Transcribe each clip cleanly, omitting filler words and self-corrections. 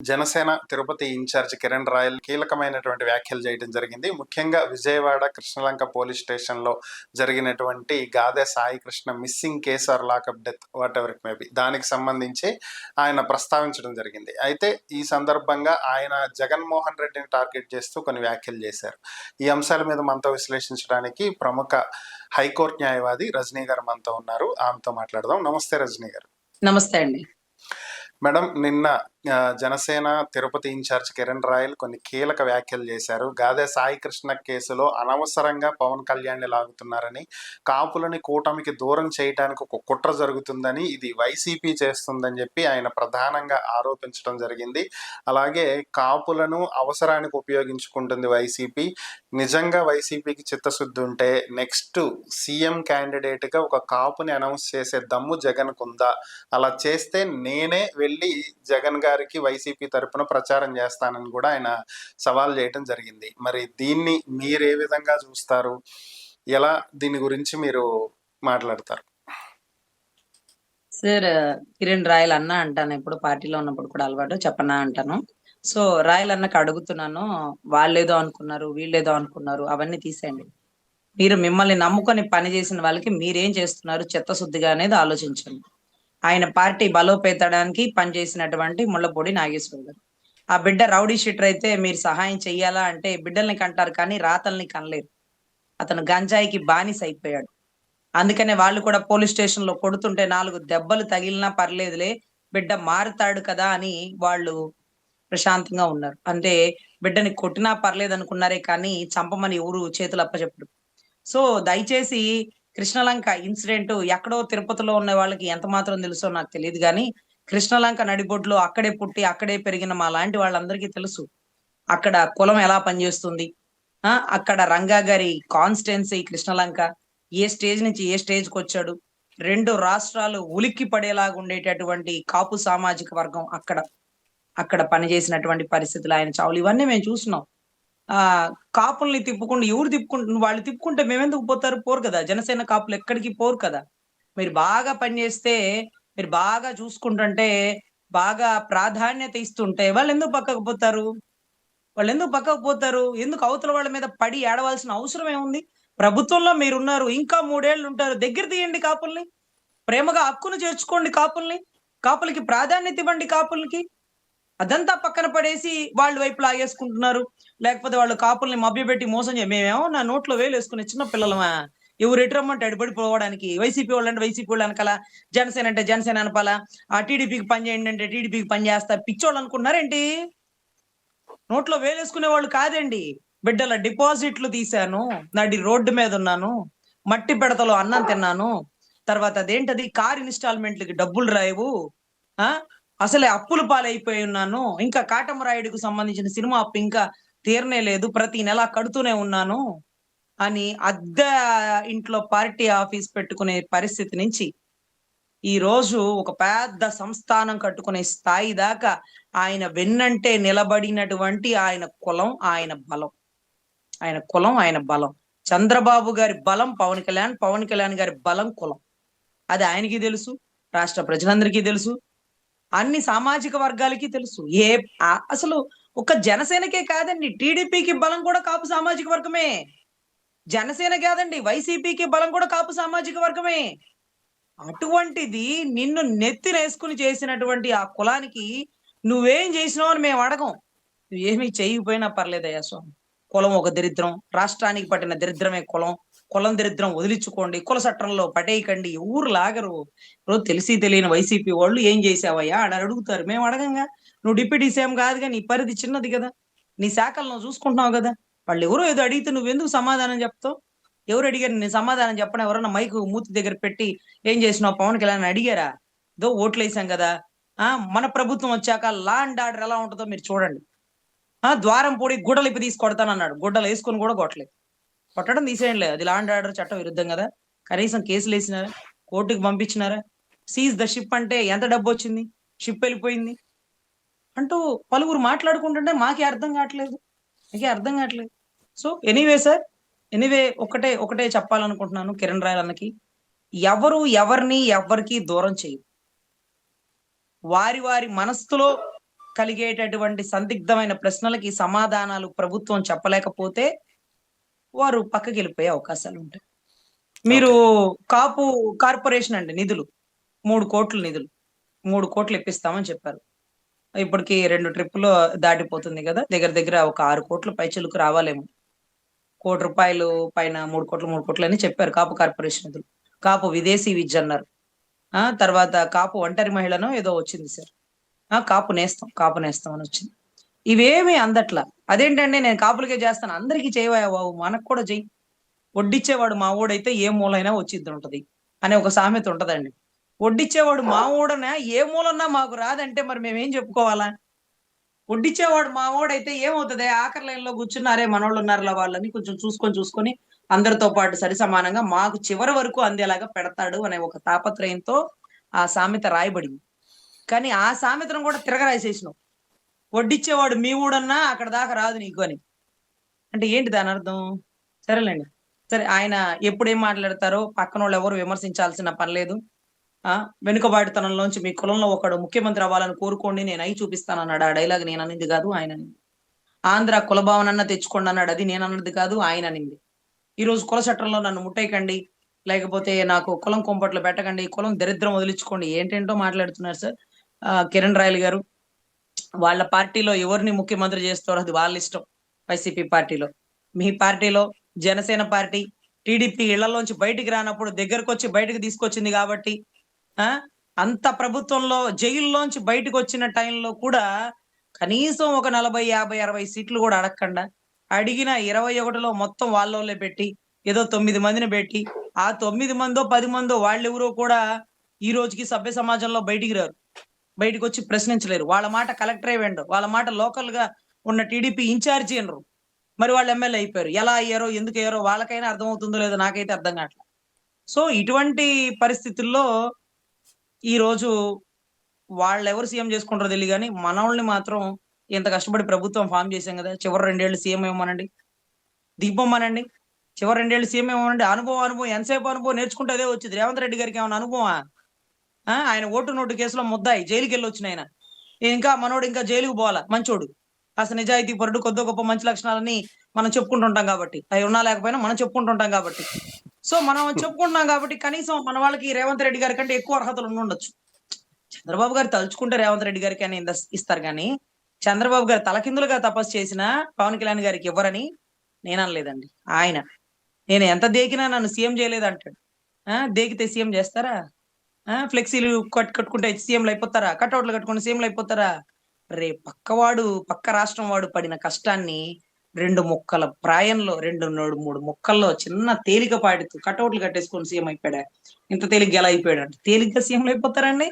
Janasena Tirupati incharge Kiran royal కీలకమైనటువంటి వ్యాఖ్యలు చేయడం జరిగింది. ముఖ్యంగా విజయవాడ కృష్ణలంక పోలీస్ స్టేషన్‌లో జరిగినటువంటి Gade Sai Krishna missing case or lockup death whatever it may be దానికి సంబంధించి ఆయన ప్రస్తావించడం జరిగింది. అయితే ఈ సందర్భంగా ఆయన జగన్మోహన్ రెడ్డిని టార్గెట్ చేస్తూ కొన్ని వ్యాఖ్యలు చేశారు. ఈ అంశాల మీద మనతో విశ్లేషించడానికి ప్రముఖ హైకోర్టు న్యాయవాది రజనీ గారు మనతో ఉన్నారు. ఆమెతో మాట్లాడదాం. నమస్తే రజనీ గారు. నమస్తే అండి. మేడం, నిన్న జనసేన తిరుపతి ఇన్ఛార్జ్ కిరణ్ రాయల్ కొన్ని కీలక వ్యాఖ్యలు చేశారు. గాదె సాయి కృష్ణ కేసులో అనవసరంగా పవన్ కళ్యాణ్ని లాగుతున్నారని, కాపులని కూటమికి దూరం చేయడానికి ఒక కుట్ర జరుగుతుందని, ఇది వైసీపీ చేస్తుందని చెప్పి ఆయన ప్రధానంగా ఆరోపించడం జరిగింది. అలాగే కాపులను అవసరానికి ఉపయోగించుకుంటుంది వైసీపీ. నిజంగా వైసీపీకి చిత్తశుద్ధి ఉంటే నెక్స్ట్ సీఎం క్యాండిడేట్గా ఒక కాపుని అనౌన్స్ చేసే దమ్ము జగన్కు ఉందా? అలా చేస్తే నేనే వెళ్ళి జగన్ గారికి వైసీపీ తరపున ప్రచారం చేస్తానని కూడా ఆయన సవాల్ చేయడం జరిగింది. మరి దీన్ని మీరు ఏ విధంగా చూస్తారు? ఎలా దీని గురించి మీరు మాట్లాడతారు? సార్, కిరణ్ రాయల్ అన్న అంటాను. ఎప్పుడు పార్టీలో ఉన్నప్పుడు కూడా అలవాటు చెప్పనా అంటాను. సో రాయల్ అన్నకు అడుగుతున్నాను, వాళ్ళేదో అనుకున్నారు, వీళ్ళేదో అనుకున్నారు, అవన్నీ తీసేయండి. మీరు మిమ్మల్ని నమ్ముకొని పని చేసిన వాళ్ళకి మీరేం చేస్తున్నారు చిత్తశుద్ధిగా అనేది ఆలోచించండి. ఆయన పార్టీ బలోపేతడానికి పనిచేసినటువంటి ముళ్ళపూడి నాగేశ్వర గారు. ఆ బిడ్డ రౌడీ షీటర్ అయితే మీరు సహాయం చెయ్యాలా అంటే బిడ్డల్ని కంటారు కానీ రాతల్ని కనలేరు. అతను గంజాయికి బానిస అయిపోయాడు. అందుకనే వాళ్ళు కూడా పోలీస్ స్టేషన్ లో కొడుతుంటే 4 దెబ్బలు తగిలినా పర్లేదులే, బిడ్డ మారుతాడు కదా అని వాళ్ళు ప్రశాంతంగా ఉన్నారు. అంటే బిడ్డని కొట్టినా పర్లేదు అనుకున్నారే కానీ చంపమని ఎవరు చేతులు అప్పచెప్పడు. సో దయచేసి కృష్ణలంక ఇన్సిడెంట్ ఎక్కడో తిరుపతిలో ఉన్న వాళ్ళకి ఎంత మాత్రం తెలుసో నాకు తెలియదు కానీ, కృష్ణలంక నడిబొడ్లో అక్కడే పుట్టి అక్కడే పెరిగిన మా లాంటి వాళ్ళందరికీ తెలుసు అక్కడ కులం ఎలా పనిచేస్తుంది. అక్కడ రంగా గారి కాన్స్టిట్యున్సీ కృష్ణలంక ఏ స్టేజ్ నుంచి ఏ స్టేజ్కి వచ్చాడు. 2 రాష్ట్రాలు ఉలిక్కి పడేలాగా ఉండేటటువంటి కాపు సామాజిక వర్గం అక్కడ పనిచేసినటువంటి పరిస్థితులు, ఆయన చావులు ఇవన్నీ మేము చూస్తున్నాం. కాపుల్ని తిప్పుకుంటూ ఎవరు తిప్పుకుంటు వాళ్ళు తిప్పుకుంటే మేమెందుకు పోతారు? పోరు కదా. జనసేన కాపులు ఎక్కడికి పోరు కదా. మీరు బాగా పనిచేస్తే, మీరు బాగా చూసుకుంటుంటే, బాగా ప్రాధాన్యత ఇస్తుంటే వాళ్ళు ఎందుకు పక్కకు పోతారు? ఎందుకు అవతల వాళ్ళ మీద పడి ఏడవలసిన అవసరం ఏముంది? ప్రభుత్వంలో మీరున్నారు, ఇంకా 3 ఏళ్ళు ఉంటారు. దగ్గర తీయండి కాపుల్ని, ప్రేమగా హక్కును చేర్చుకోండి కాపుల్ని, కాపులకి ప్రాధాన్యత ఇవ్వండి కాపులకి. అదంతా పక్కన పడేసి వాళ్ళ వైపు లాగేసుకుంటున్నారు. లేకపోతే వాళ్ళు కాపుల్ని మభ్యపెట్టి మోసం మేమేమో నా నోట్లో వేలు వేసుకునే చిన్న పిల్లలమా? ఎవరు ఎటు రమ్మంటే అడిపడిపోవడానికి. వైసీపీ వాళ్ళు అంటే వైసీపీ వాళ్ళు అనకాల, జనసేన అంటే జనసేన అనపాలా, ఆ టీడీపీకి పని చేయండి అంటే టీడీపీకి పని చేస్తా. పిచ్చోళ్ళు అనుకుంటున్నారేంటి? నోట్లో వేలేసుకునే వాళ్ళు కాదండి. బిడ్డల డిపాజిట్లు తీశాను, నడి రోడ్డు మీద ఉన్నాను, మట్టి పెడతలో అన్నం తిన్నాను, తర్వాత అదేంటది కార్ ఇన్స్టాల్మెంట్లకి డబ్బులు రాయవు, అసలే అప్పుల పాలైపోయి ఉన్నాను, ఇంకా కాటమరాయుడికి సంబంధించిన సినిమా అప్పు ఇంకా తీరనే లేదు, ప్రతి నెల కడుతూనే ఉన్నాను అని అద్దె ఇంట్లో పార్టీ ఆఫీస్ పెట్టుకునే పరిస్థితి నుంచి ఈ రోజు ఒక పెద్ద సంస్థానం కట్టుకునే స్థాయి దాకా ఆయన వెన్నంటే నిలబడినటువంటి ఆయన కులం, ఆయన బలం. ఆయన బలం చంద్రబాబు గారి బలం పవన్ కళ్యాణ్, పవన్ కళ్యాణ్ గారి బలం కులం. అది ఆయనకి తెలుసు, రాష్ట్ర ప్రజలందరికీ తెలుసు, అన్ని సామాజిక వర్గాలకి తెలుసు. అసలు ఒక జనసేనకే కాదండి, టీడీపీకి బలం కూడా కాపు సామాజిక వర్గమే. జనసేన కాదండి, వైసీపీకి బలం కూడా కాపు సామాజిక వర్గమే. అటువంటిది నిన్ను నెత్తినేసుకుని చేసినటువంటి ఆ కులానికి నువ్వేం చేసినావు అని మేము అడగం. నువ్వేమీ చేయకపోయినా పర్లేదయ్యా స్వామి. కులం ఒక దరిద్రం, రాష్ట్రానికి పట్టిన దరిద్రమే కులం. కులం దరిద్రం వదిలించుకోండి, కుల చట్టంలో పటేయకండి, ఊరు లాగరు. రోజు తెలిసి తెలియని వైసీపీ వాళ్ళు ఏం చేసావయ్యా అని అడుగుతారు, మేము అడగంగా. నువ్వు డిప్యూటీ సీఎం కాదుగా, నీ పరిధి చిన్నది కదా, నీ శాఖలు నువ్వు చూసుకుంటున్నావు కదా. వాళ్ళు ఎవరో ఏదో అడిగితే నువ్వెందుకు సమాధానం చెప్తావు? ఎవరు అడిగారు నేను సమాధానం చెప్పడం? ఎవరన్నా మైకు మూతి దగ్గర పెట్టి ఏం చేసినావు పవన్ కళ్యాణ్ అడిగారా? ఏదో ఓట్లు వేసాం కదా. మన ప్రభుత్వం వచ్చాక లా అండ్ ఆర్డర్ ఎలా ఉంటుందో మీరు చూడండి. ద్వారం పొడి గుడ్డలు ఇప్పి తీసి కొడతానన్నాడు, గుడ్డలు వేసుకొని కూడా కొట్టలేదు. కొట్టడం తీసేయండి, అది లా అండ్ ఆర్డర్ చట్టం విరుద్ధం కదా. కనీసం కేసులు వేసినారా, కోర్టుకు పంపించినారా? సీజ్ ద షిప్ అంటే ఎంత డబ్బు వచ్చింది, షిప్ వెళ్ళిపోయింది అంటూ పలువురు మాట్లాడుకుంటుంటే మాకే అర్థం కావట్లేదు. సో ఎనీవే సార్, ఒకటే చెప్పాలనుకుంటున్నాను కిరణ్ రాయల్ అన్నకి, ఎవరు ఎవరిని ఎవరికి దూరం చేయరు. వారి మనస్సులో కలిగేటటువంటి సందిగ్ధమైన ప్రశ్నలకి సమాధానాలు ప్రభుత్వం చెప్పలేకపోతే వారు పక్కకి వెళ్ళిపోయే అవకాశాలు ఉంటాయి. మీరు ఓకే. కాపు కార్పొరేషన్ అండి నిధులు 3,00,00,000 నిధులు 3,00,00,000 ఇప్పిస్తామని చెప్పారు. ఇప్పటికి 2 ట్రిప్పులు దాటిపోతుంది కదా! దగ్గర దగ్గర ఒక 6,00,00,000 పైచిలుకు రావాలేమో. రూ. 1,00,00,000 పైన 3,00,00,000, 3,00,00,000 అని చెప్పారు కాపు కార్పొరేషన్ నిధులు. కాపు విదేశీ విద్య అన్నారు. తర్వాత కాపు ఒంటరి మహిళనో ఏదో వచ్చింది సార్. కాపు నేస్తం అని వచ్చింది. ఇవేమి అందట్ల. అదేంటండి నేను కాపులకే చేస్తాను. అందరికీ చేయవయ్యా బాబు! మనకు కూడా చెయ్యి. వడ్డిచ్చేవాడు మావోడైతే ఏ మూలైనా వచ్చిద్దుంటది అనే ఒక సామెత ఉంటదండి. వడ్డిచ్చేవాడు మావోడనా ఏ మూలన్నా మాకు రాదంటే మరి మేమేం చెప్పుకోవాలా? వడ్డిచ్చేవాడు మావోడైతే ఏమవుతది? ఆఖరి లైన్‌లో కూర్చున్న అరే మనోళ్ళున్నారులా వాళ్ళని కొంచెం చూసుకొని అందరితో పాటు సరిసమానంగా మాకు చివరి వరకు అందేలాగా పెడతాడు అనే ఒక తాపత్రయంతో ఆ సామెత రాయబడింది. కానీ ఆ సామెతను కూడా తిరగరాసేసినావు. వడ్డిచ్చేవాడు మీ ఊడన్నా అక్కడ దాకా రాదు నీకు అని. అంటే ఏంటి దానర్థం? సరేలెండి. సరే ఆయన ఎప్పుడేం మాట్లాడతారో పక్కనోళ్ళు ఎవరు విమర్శించాల్సిన పని లేదు. వెనుకబాటుతనంలోంచి మీ కులంలో ఒకడు ముఖ్యమంత్రి అవ్వాలని కోరుకోండి నేను అయి చూపిస్తానన్నాడు. ఆ డైలాగ్ నేననింది కాదు ఆయననింది. ఆంధ్ర కుల భావనన్నా తెచ్చుకోండి అన్నాడు. అది నేనన్నది కాదు ఆయననింది. ఈరోజు కుల చట్టంలో నన్ను ముట్టేయకండి. లేకపోతే నాకు కులం కుంపట్లు పెట్టకండి. కులం దరిద్రం వదిలించుకోండి. ఏంటేంటో మాట్లాడుతున్నారు సార్. కిరణ్ రాయల్ గారు. వాళ్ళ పార్టీలో ఎవరిని ముఖ్యమంత్రి చేస్తారో అది వాళ్ళిష్టం. వైసీపీ పార్టీలో. మీ పార్టీలో జనసేన పార్టీ, టీడీపీ ఇళ్లలోంచి బయటికి రానప్పుడు దగ్గరకొచ్చి బయటకి తీసుకొచ్చింది కాబట్టి ఆ! అంత ప్రభుత్వంలో జైల్లోంచి బయటకొచ్చిన టైంలో కూడా కనీసం ఒక 40, 50, 60 సీట్లు గూడా అడగకుండా, అడిగిన 21లో మొత్తం వాళ్ళోళ్ళే పెట్టి, ఏదో 9 మందిని బెట్టి, ఆ 9 మందో, 10 మందో వాళ్ళెవరో కూడా ఈ రోజుకి సభ్య సమాజంలో బయటికి రారు. బయటకొచ్చి ప్రశ్నించలేరు. వాళ్ళ మాట కలెక్టరే వినడు. వాళ్ళ మాట లోకల్‌గా ఉన్న టీడీపీ ఇన్‌చార్జి ఇనరు. మరి వాళ్ళు ఎమ్మెల్యే అయిపోయారు. ఎలా అయ్యారో, ఎందుకయ్యారో వాళ్ళకైనా అర్థమవుతుందో లేదో నాకైతే అర్థం కావట్ల. సో, ఇటువంటి పరిస్థితుల్లో ఈరోజు వాళ్ళెవరు సీఎం చేసుకుంటారో తెలీదు గానీ, మనోళ్ళని మాత్రం ఇంత కష్టపడి ప్రభుత్వం ఫార్మ్ చేసాం గదా! చివరి 2 ఏళ్ళు సీఎం ఇవ్వమనండి. దిగిపోమనండి. చివరి 2 ఏళ్ళు సీఎం ఇవ్వమనండి. అనుభవం ఎంతసేపు అనుభవం నేర్చుకుంటే అదే వచ్చిద్ది. రేవంత్ రెడ్డి గారికేమన్నా అనుభవమా? ఆయన ఓటు నోటు కేసులో ముద్దాయి. జైలుకెళ్ళొచ్చినాయన. ఇంకా మనోడు ఇంకా జైలుకి పోలా. మంచోడు. కాస్త నిజాయితీ పరుడు, కొద్దో గొప్పో మంచి లక్షణాలన్నీ మనం చెప్పుకుంటుంటాం కాబట్టి. అయి ఉన్నా లేకపోయినా మనం చెప్పుకుంటుంటాం కాబట్టి. సో, మనం చెప్పుకుంటున్నాం కాబట్టి కనీసం మన వాళ్ళకి రేవంత్ రెడ్డి గారి కంటే ఎక్కువ అర్హతలు ఉండుండొచ్చు. చంద్రబాబు గారు తలుచుకుంటే రేవంత్ రెడ్డి గారికి అని ఇస్తారు గానీ, చంద్రబాబు గారు తలకిందులుగా తపస్సు చేసినా పవన్ కళ్యాణ్ గారికి ఇవ్వరని నేననలేదండి. ఆయన. నేను ఎంత దేకినా నన్ను సీఎం చేయలేదంటాడు. దేకితే సీఎం చేస్తారా? ఫ్లెక్సీలు కట్టుకుంటే సీఎంలయిపోతారా? కటౌట్లు కట్టుకుంటే సీఎంలయిపోతారా? పక్క రాష్ట్రం వాడు పడిన కష్టాన్ని 2 ముక్కల ప్రాయంలో 3 ముక్కల్లో చిన్న తేలికపాటి కటౌట్లు కట్టేసుకొని సీఎం అయిపోయాడా? ఇంత తేలిగ్గా ఎలా అయిపోయాడంట? తేలిగ్గా సీఎంలయిపోతారండి?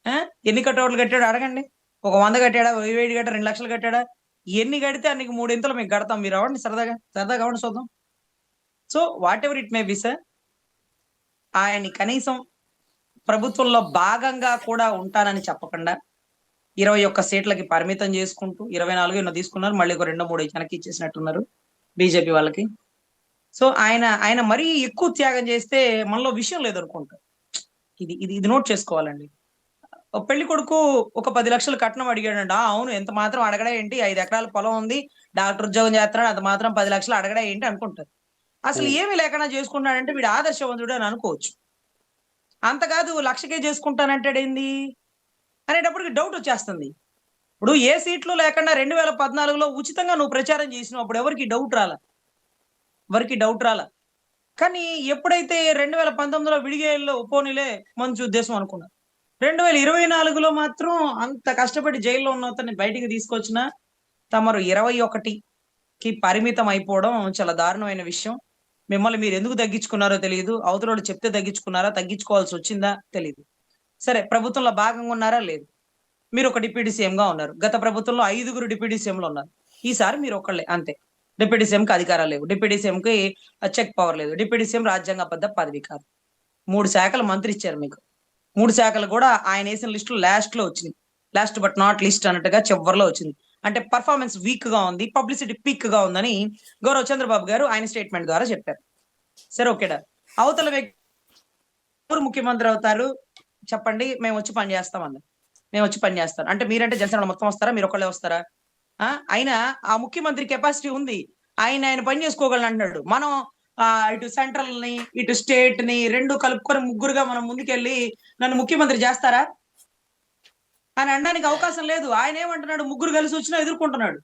ఆ! ఎన్ని కటౌట్లు కట్టాడో అడగండి. ఒక 100 కట్టాడా? 1000 కట్టాడా? 2,00,000 కట్టాడా? ఎన్ని కడితే అన్నికి మూడింతలు మీకు కడతాం. మీరు అవ్వండి సరదాగా. సరదాగా అవ్వండి చూద్దాం. So, what ever it may B sir. ఆయన్ని కనీసం ప్రభుత్వంలో భాగంగా కూడా ఉంటానని చెప్పకుండా 21 సీట్లకి పరిమితం చేసుకుంటూ 24 ఎన్నో తీసుకున్నారు. మళ్ళీ ఒక 2, 3 వెనక్కి ఇచ్చేసినట్టున్నారు బీజేపీ వాళ్ళకి. సో, ఆయన మరీ ఎక్కువ త్యాగం చేస్తే మనలో విషయం లేదనుకుంటా. ఇది ఇది ఇది నోట్ చేసుకోవాలండి. పెళ్లి కొడుకు ఒక 10,00,000 కట్నం అడిగాడంట. అవును. ఎంత మాత్రం అడగడా ఏంటి? 5 ఎకరాల పొలం ఉంది. డాక్టర్ ఉద్యోగం చేస్తున్నాడు. అంత మాత్రం 10,00,000 అడగడా ఏంటి అనుకుంటారు. అసలు హ్మ్. ఏమి లేకుండా చేసుకుంటున్నాడంటే వీడు ఆదర్శవంతుడు అని అనుకోవచ్చు. అంత కాదు 1,00,000కే చేసుకుంటానంటాడేంది? అనేటప్పటికి డౌటొచ్చేస్తుంది. ఇప్పుడు ఏ సీట్లు లేకుండా 2014లో ఉచితంగా నువ్వు ప్రచారం చేసినావు. అప్పుడు ఎవరికీ డౌట్ రాలా. ఎవరికీ డౌట్ రాలా. కానీ ఎప్పుడైతే 2019లో విడిగేయల్లో పోనీలే మంచి ఉద్దేశం అనుకున్నా. 2024లో మాత్రం అంత కష్టపడి జైల్‌లో ఉన్న అతన్ని బయటికి తీసుకొచ్చినా, తమరు 21కి పరిమితం అయిపోవడం చాలా దారుణమైన విషయం. మిమ్మల్ని మీరెందుకు తగ్గించుకున్నారో తెలీదు. అవతలోళ్ళు చెప్తే తగ్గించుకున్నారా? తగ్గించుకోవాల్సొచ్చిందా? తెలీదు. సరే ప్రభుత్వంలో భాగంగా ఉన్నారా? లేదు. మీరొక డిప్యూటీ సీఎంగా ఉన్నారు. గత ప్రభుత్వంలో 5గురు డిప్యూటీ సీఎంలు ఉన్నారు. ఈసారి మీరొక్కళ్ళే అంతే. డిప్యూటీ సీఎంకి అధికారాలు లేవు. డిప్యూటీ సీఎంకి చెక్ పవర్ లేదు. డిప్యూటీ సీఎం రాజ్యాంగబద్ధ పదవి కాదు. 3 శాఖల మంత్రి ఇచ్చారు మీకు. 3 శాఖలు కూడా ఆయనేసిన లిస్ట్‌లో లాస్ట్‌లో వచ్చినియి. లాస్ట్ బట్ నాట్ లీస్ట్ అన్నట్టుగా చివర్లో వచ్చింది. అంటే పెర్ఫార్మన్స్ వీక్‌గా ఉంది. పబ్లిసిటీ పీక్‌గా ఉందని గౌరవ్ చంద్రబాబు గారు ఆయన స్టేట్‌మెంట్ ద్వారా చెప్పారు. సరే ఓకేడా. అవతల వ్యక్తి ఎవరు ముఖ్యమంత్రి అవుతారు? చెప్పండి. మేమొచ్చి పని చేస్తాం అన్నారు. నేను వచ్చి పని చేస్తాను అంటే మీరంటే జనసేన మొత్తం వస్తారా, మీరు ఒకళ్ళే వస్తారా? ఆయన ఆ ముఖ్యమంత్రి కెపాసిటీ ఉంది, ఆయన పని చేసుకోగలను అంటున్నాడు. మనం ఇటు సెంట్రల్ ని ఇటు స్టేట్ ని రెండు కలుపుకొని ముగ్గురుగా మనం ముందుకెళ్ళి నన్ను ముఖ్యమంత్రి చేస్తారా అని అనడానికి అవకాశం లేదు. ఆయన ఏమంటున్నాడు, ముగ్గురు కలిసి వచ్చినా ఎదుర్కొంటున్నాడు.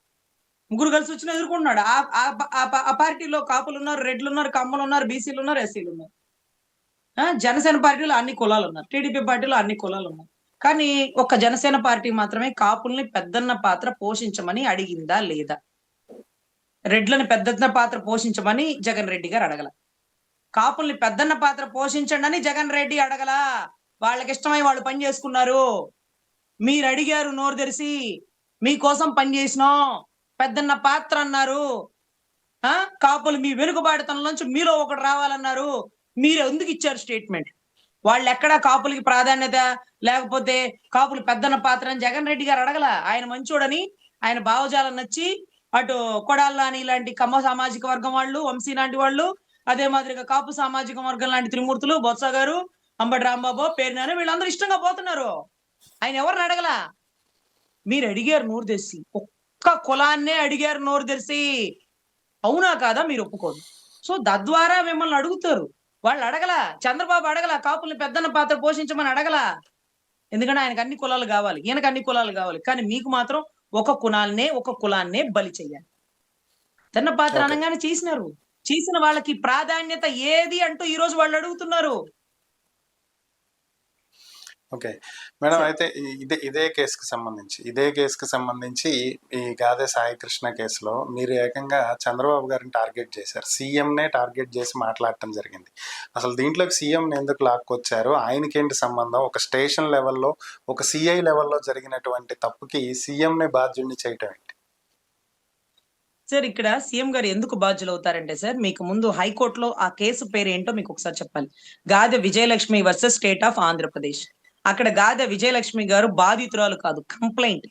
ఆ పార్టీలో కాపులు ఉన్నారు, రెడ్లు ఉన్నారు, కమ్మలు ఉన్నారు, బీసీలు ఉన్నారు, ఎస్సీలు ఉన్నారు. జనసేన పార్టీలో అన్ని కులాలు ఉన్నారు, టీడీపీ పార్టీలో అన్ని కులాలు ఉన్నాయి. కానీ ఒక్క జనసేన పార్టీ మాత్రమే కాపుల్ని పెద్దన్న పాత్ర పోషించమని అడిగిందా లేదా? రెడ్లని పెద్దన్న పాత్ర పోషించమని జగన్ రెడ్డి గారు అడగల. కాపుల్ని పెద్దన్న పాత్ర పోషించండి అని జగన్ రెడ్డి అడగల. వాళ్ళకి ఇష్టమై వాళ్ళు పని చేసుకున్నారు. మీరు అడిగారు నోరు తెరిసి, మీకోసం పనిచేసినాం, పెద్దన్న పాత్ర అన్నారు. కాపులు మీ వెనుకబాటుతనం నుంచి మీలో ఒకటి రావాలన్నారు. మీరు ఎందుకు ఇచ్చారు స్టేట్మెంట్? వాళ్ళు ఎక్కడా కాపులకి ప్రాధాన్యత లేకపోతే కాపులు పెద్దన్న పాత్ర అని జగన్ రెడ్డి గారు అడగల. ఆయన మంచోడని, ఆయన భావజాలం నచ్చి అటు కొడాలని ఇలాంటి కమ్మ సామాజిక వర్గం వాళ్ళు, వంశీ లాంటి వాళ్ళు, అదే మాదిరిగా కాపు సామాజిక వర్గం లాంటి త్రిమూర్తులు, బొత్స గారు, అంబటి రాంబాబు, పేరునాని వీళ్ళందరూ ఇష్టంగా పోతున్నారు. ఆయన ఎవరిని అడగల. మీరు అడిగారు నోరు తెరిసి, ఒక్క కులాన్నే అడిగారు నోరు తెరిసి. అవునా కాదా మీరు ఒప్పుకోరు. సో తద్వారా మిమ్మల్ని అడుగుతారు. వాళ్ళు అడగల, చంద్రబాబు అడగల, కాపుల్ని పెద్దన్న పాత్ర పోషించమని అడగల. ఎందుకంటే ఆయనకు అన్ని కులాలు కావాలి, ఈయనకు అన్ని కులాలు కావాలి. కానీ మీకు మాత్రం ఒక కులాన్నే బలి చెయ్యాలి. పెద్దన్న పాత్ర అనగానే చేసినారు. చేసిన వాళ్ళకి ప్రాధాన్యత ఏది అంటూ ఈ రోజు వాళ్ళు అడుగుతున్నారు. ఓకే మేడం, అయితే ఇదే కేసుకి సంబంధించి ఈ గాదె సాయి కృష్ణ కేసులో మీరు ఏకంగా చంద్రబాబు గారిని టార్గెట్ చేశారు, సీఎంనే టార్గెట్ చేసి మాట్లాడటం జరిగింది. అసలు దీంట్లోకి సీఎంని ఎందుకు లాక్కొచ్చారు? ఆయనకేంటి సంబంధం? ఒక స్టేషన్ లెవెల్లో, ఒక సిఐ లెవెల్లో జరిగినటువంటి తప్పుకి సీఎంనే బాధ్యుడిని చేయటం ఏంటి? సార్ ఇక్కడ సీఎం గారు ఎందుకు బాధ్యులు అవుతారంటే సార్, మీకు ముందు హైకోర్టులో ఆ కేసు పేరు ఏంటో మీకు ఒకసారి చెప్పాలి. Gade Vijayalakshmi versus state of Andhra Pradesh. అక్కడ గాదె విజయలక్ష్మి గారు బాధితురాలు కాదు, కంప్లైంట్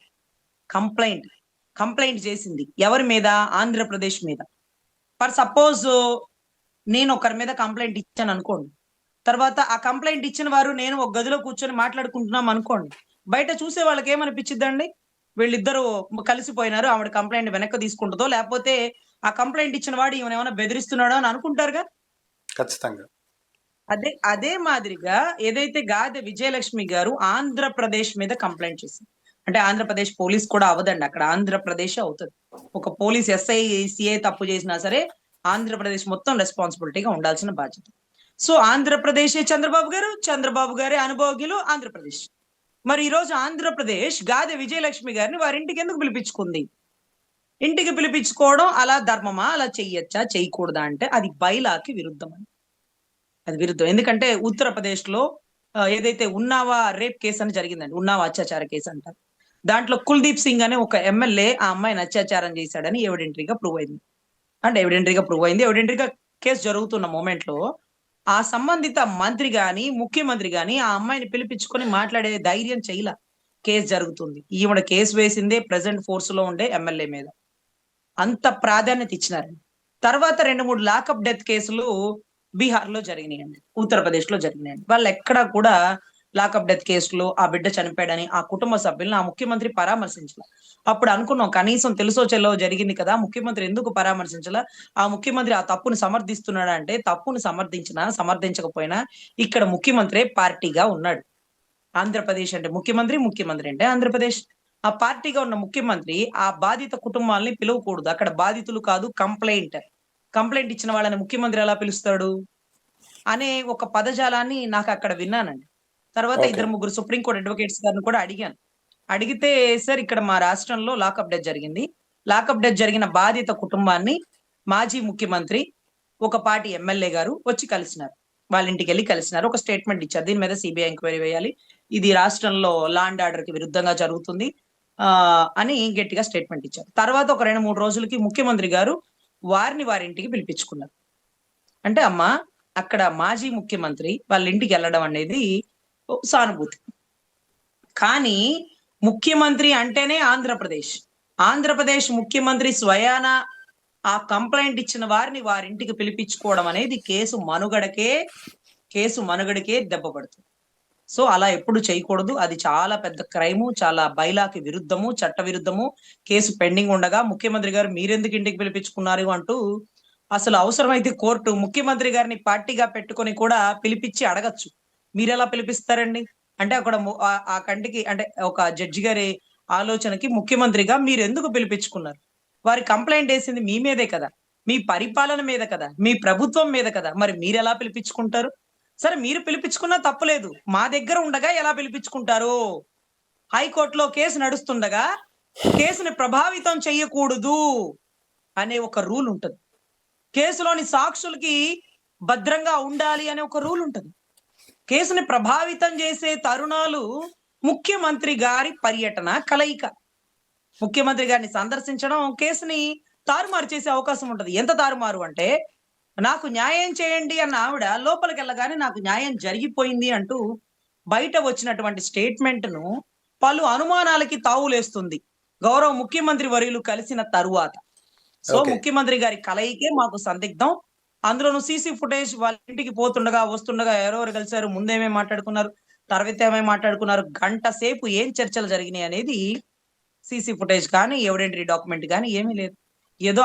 చేసింది. ఎవరి మీద? ఆంధ్రప్రదేశ్ మీద. ఫర్ సపోజ్ నేను ఒకరి మీద కంప్లైంట్ ఇచ్చాను అనుకోండి, తర్వాత ఆ కంప్లైంట్ ఇచ్చిన వారు నేను ఒక గదిలో కూర్చొని మాట్లాడుకుంటున్నాం అనుకోండి, బయట చూసే వాళ్ళకి ఏమనిపించిద్దండి? వీళ్ళిద్దరూ కలిసిపోయినారు, ఆవిడ కంప్లైంట్ వెనక్కి తీసుకుంటుందో, లేకపోతే ఆ కంప్లైంట్ ఇచ్చిన వాడు ఈమెను ఏమైనా బెదిరిస్తున్నాడో అని అనుకుంటారుగా. ఖచ్చితంగా. అదే మాదిరిగా ఏదైతే గాదె విజయలక్ష్మి గారు ఆంధ్రప్రదేశ్ మీద కంప్లైంట్ చేసింది, అంటే ఆంధ్రప్రదేశ్ పోలీస్ కూడా అవదండి, అక్కడ ఆంధ్రప్రదేశ్ అవుతుంది. ఒక పోలీస్ ఎస్ఐ సిఐ తప్పు చేసినా సరే ఆంధ్రప్రదేశ్ మొత్తం రెస్పాన్సిబిలిటీగా ఉండాల్సిన బాధ్యత. సో ఆంధ్రప్రదేశ్ చంద్రబాబు గారి అనుభవజ్ఞులు ఆంధ్రప్రదేశ్. మరి ఈ రోజు ఆంధ్రప్రదేశ్ గాదె విజయలక్ష్మి గారిని వారింటికి ఎందుకు పిలిపించుకుంది? ఇంటికి పిలిపించుకోవడం అలా ధర్మమా? అలా చెయ్యొచ్చా, చేయకూడదా అంటే అది బైలాకి విరుద్ధం అని. అది విరుద్ధం. ఎందుకంటే ఉత్తరప్రదేశ్ లో ఏదైతే ఉన్నావా రేప్ కేసు అని జరిగిందండి, ఉన్నావా అత్యాచార కేసు అంటారు. దాంట్లో కుల్దీప్ సింగ్ అనే ఒక ఎమ్మెల్యే ఆ అమ్మాయిని అత్యాచారం చేశాడని ఎవిడెంటరీగా ప్రూవ్ అయింది. ఎవిడెంటరీగా కేసు జరుగుతున్న మూమెంట్ లో ఆ సంబంధిత మంత్రి గాని ముఖ్యమంత్రి గాని ఆ అమ్మాయిని పిలిపించుకొని మాట్లాడే ధైర్యం చేయలా. కేసు జరుగుతుంది, ఈవిడ కేసు వేసిందే ప్రెసెంట్ ఫోర్స్ లో ఉండే ఎమ్మెల్యే మీద. అంత ప్రాధాన్యత ఇచ్చినారండి. తర్వాత 2-3 లాకప్ డెత్ కేసులు బీహార్ లో జరిగినాయండి, ఉత్తరప్రదేశ్ లో జరిగినాయండి. వాళ్ళు ఎక్కడా కూడా లాకప్ డెత్ కేసులో ఆ బిడ్డ చనిపోయాడని ఆ కుటుంబ సభ్యులను ఆ ముఖ్యమంత్రి పరామర్శించాల. అప్పుడు అనుకున్నాం కనీసం తెలుసో చెల్లో జరిగింది కదా, ముఖ్యమంత్రి ఎందుకు పరామర్శించాల? ఆ ముఖ్యమంత్రి ఆ తప్పును సమర్థిస్తున్నాడా అంటే, తప్పును సమర్థించినా సమర్థించకపోయినా ఇక్కడ ముఖ్యమంత్రి పార్టీగా ఉన్నాడు. ఆంధ్రప్రదేశ్ అంటే ముఖ్యమంత్రి అంటే ఆంధ్రప్రదేశ్. ఆ పార్టీగా ఉన్న ముఖ్యమంత్రి ఆ బాధిత కుటుంబాలని పిలవకూడదు. అక్కడ బాధితులు కాదు, కంప్లైంట్ ఇచ్చిన వాళ్ళని ముఖ్యమంత్రి ఎలా పిలుస్తాడు అనే ఒక పదజాలాన్ని నాకు అక్కడ విన్నానండి. తర్వాత 2-3 సుప్రీంకోర్టు అడ్వకేట్స్ గారిని కూడా అడిగాను. అడిగితే సార్ ఇక్కడ మా రాష్ట్రంలో లాకప్ డెత్ జరిగింది, లాకప్ డెత్ జరిగిన బాధిత కుటుంబాన్ని మాజీ ముఖ్యమంత్రి ఒక పార్టీ ఎమ్మెల్యే గారు వచ్చి కలిసినారు, వాళ్ళ ఇంటికి వెళ్ళి కలిసినారు, ఒక స్టేట్మెంట్ ఇచ్చారు. దీని మీద సిబిఐ ఎంక్వైరీ వేయాలి, ఇది రాష్ట్రంలో లా అండ్ ఆర్డర్ కి విరుద్ధంగా జరుగుతుంది అని గట్టిగా స్టేట్మెంట్ ఇచ్చారు. తర్వాత ఒక 2-3 రోజులకి ముఖ్యమంత్రి గారు వారి ఇంటికి పిలిపించుకున్నారు. అంటే అమ్మా అక్కడ మాజీ ముఖ్యమంత్రి వాళ్ళ ఇంటికి వెళ్ళడం అనేది సానుభూతి. కానీ ముఖ్యమంత్రి అంటేనే ఆంధ్రప్రదేశ్ ముఖ్యమంత్రి స్వయాన ఆ కంప్లైంట్ ఇచ్చిన వారింటికి పిలిపించుకోవడం అనేది కేసు మనుగడకే దెబ్బ పడుతుంది. సో అలా ఎప్పుడు చేయకూడదు. అది చాలా పెద్ద క్రైము. చాలా బైలాకి విరుద్ధము, చట్ట విరుద్ధము. కేసు పెండింగ్ ఉండగా ముఖ్యమంత్రి గారు మీరెందుకు ఇంటికి పిలిపించుకున్నారు అంటూ అసలు అవసరమైతే కోర్టు ముఖ్యమంత్రి గారిని పార్టీగా పెట్టుకొని కూడా పిలిపించి అడగచ్చు. మీరెలా పిలిపిస్తారండి? అంటే అక్కడ ఆ కంటికి అంటే ఒక జడ్జి గారి ఆలోచనకి ముఖ్యమంత్రిగా మీరెందుకు పిలిపించుకున్నారు? వారి కంప్లెయింట్ ఏసింది మీ మీదే కదా! మీ పరిపాలన మీద కదా! మీ ప్రభుత్వం మీద కదా! మరి మీరెలా పిలిపించుకుంటారు? సరే మీరు పిలిపించుకున్నా తప్పులేదు. మా దగ్గర ఉండగా ఎలా పిలిపించుకుంటారు? హైకోర్టులో కేసు నడుస్తుండగా కేసుని ప్రభావితం చెయ్యకూడదు అనే ఒక రూల్ ఉంటది. కేసులోని సాక్షులకి భద్రంగా ఉండాలి అనే ఒక రూల్ ఉంటది. కేసుని ప్రభావితం చేసే తరుణాలు ముఖ్యమంత్రి గారి పర్యటన కలయిక. ముఖ్యమంత్రి గారిని సందర్శించడం కేసుని తారుమారు చేసే అవకాశం ఉంటది. ఎంత తారుమారు అంటే, నాకు న్యాయం చేయండి అన్న ఆవిడ లోపలికెళ్ళగానే నాకు న్యాయం జరిగిపోయింది అంటూ బయట వచ్చినటువంటి స్టేట్‌మెంట్‌ను పలు అనుమానాలకి తావులేస్తుంది. గౌరవ ముఖ్యమంత్రి వర్యులు కలిసిన తరువాత. So, okay. ముఖ్యమంత్రి గారి కలయికే మాకు సందిగ్ధం. అందులోను సీసీ ఫుటేజ్ వాళ్ళ ఇంటికి పోతుండగా, వస్తుండగా ఎవరెవరు కలిసారు, ముందేమేం మాట్లాడుకున్నారు, తర్వాత ఏమేం మాట్లాడుకున్నారు, గంట సేపు ఏం చర్చలు జరిగినాయి అనేది సీసీ ఫుటేజ్ కానీ, ఎవిడెంటరీ డాక్యుమెంట్ గాని ఏమీ లేదు. ఏదో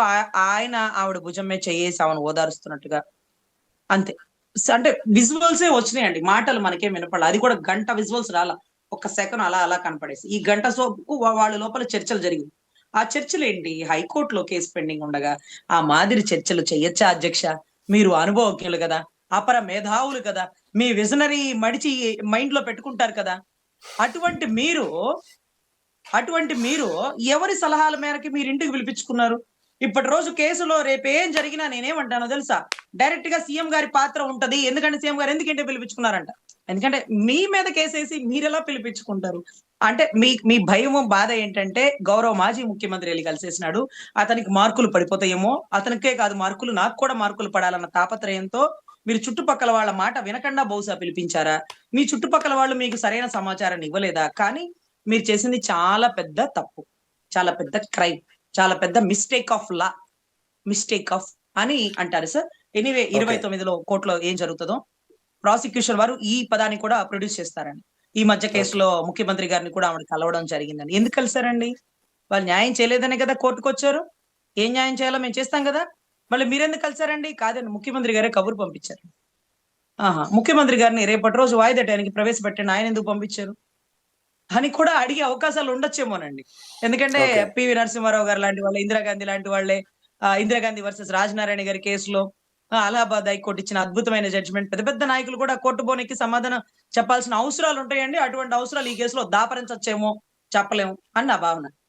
ఆయన ఆవిడ భుజం మీద చెయ్యేసి ఆమెను ఓదారుస్తున్నట్టుగా అంతే. అంటే విజువల్సే వచ్చినాయండి. మాటలు మనకేం వినపడల. అది కూడా గంట విజువల్స్ రాలా. ఒక్క సెకను అలా అలా కనపడేసి. ఈ గంట సోపుకు వాళ్ళ లోపల చర్చలు జరిగినాయి. ఆ చర్చలేంటి? హైకోర్టులో కేసు పెండింగ్ ఉండగా ఆ మాదిరి చర్చలు చెయ్యొచ్చా అధ్యక్ష? మీరు అనుభవజ్ఞులు గదా! అపర మేధావులు కదా! మీ విజనరీ మడిచి మైండ్‌లో పెట్టుకుంటారు కదా! అటువంటి మీరు అటువంటి మీరు ఎవరి సలహాల మేరకి మీరింటికి పిలిపించుకున్నారు? ఇప్పటి రోజు కేసులో రేపేం జరిగినా నేనేమంటానో తెలుసా? డైరెక్ట్‌గా సీఎం గారి పాత్ర ఉంటది. ఎందుకంటే సీఎం గారు ఎందుకు ఇంటికి పిలిపించుకున్నారంట. ఎందుకంటే మీ మీద కేసేసి మీరెలా పిలిపించుకుంటారు? అంటే మీ భయము, బాధ ఏంటంటే గౌరవ మాజీ ముఖ్యమంత్రి ఎళ్లి కలిసేసినాడు. అతనికి మార్కులు పడిపోతాయేమో, అతనికే కాదు మార్కులు నాకు కూడా మార్కులు పడాలన్న తాపత్రయంతో మీరు చుట్టుపక్కల వాళ్ళ మాట వినకుండా బహుశా పిలిపించారా? మీ చుట్టుపక్కల వాళ్ళు మీకు సరైన సమాచారాన్ని ఇవ్వలేదా? కానీ మీరు చేసింది చాలా పెద్ద తప్పు. చాలా పెద్ద క్రైమ్. చాలా పెద్ద mistake of law. Mistake of అని అంటారు సార్. Anyway okay. 29లో కోర్ట్‌లో ఏం జరుగుతదో ప్రాసిక్యూషన్ వారు ఈ పదాన్ని కూడా ప్రొడ్యూస్ చేస్తారండి. ఈ మధ్య ఓకే. కేసులో ముఖ్యమంత్రి గారిని కూడా ఆవిడ కలవడం జరిగిందని. ఎందుకు కలిసారండి? వాళ్ళు న్యాయం చేయలేదనే కదా కోర్ట్‌కొచ్చారు. ఏం న్యాయం చేయాలో మేము చేస్తాం గదా! మళ్ళీ మీరెందుకు కలిసారండి? కాదండి ముఖ్యమంత్రి గారే కబురు పంపించారు. ఆహా! ముఖ్యమంత్రి గారిని రేపటి రోజు వాయిదా టైంకి ప్రవేశపెట్టండి. ఆయనెందుకు పంపించారు? అని కూడా అడిగే అవకాశాలు ఉండొచ్చేమోనండి. ఎందుకంటే ఓకే. పివి నరసింహారావు గారు లాంటి వాళ్ళే, ఇందిరాగాంధీ లాంటి వాళ్ళే, ఇందిరాగాంధీ వర్సెస్ రాజనారాయణ గారి కేసులో అలహాబాద్ హైకోర్ట్ ఇచ్చిన అద్భుతమైన జడ్జిమెంట్ పెద్ద పెద్ద నాయకులు కూడా కోర్టు బోనెక్కి సమాధానం చెప్పాల్సిన అవసరాలు ఉంటాయండి. అటువంటి అవసరాలు ఈ కేసులో దాపరించొచ్చేమో చెప్పలేము అని నా భావన.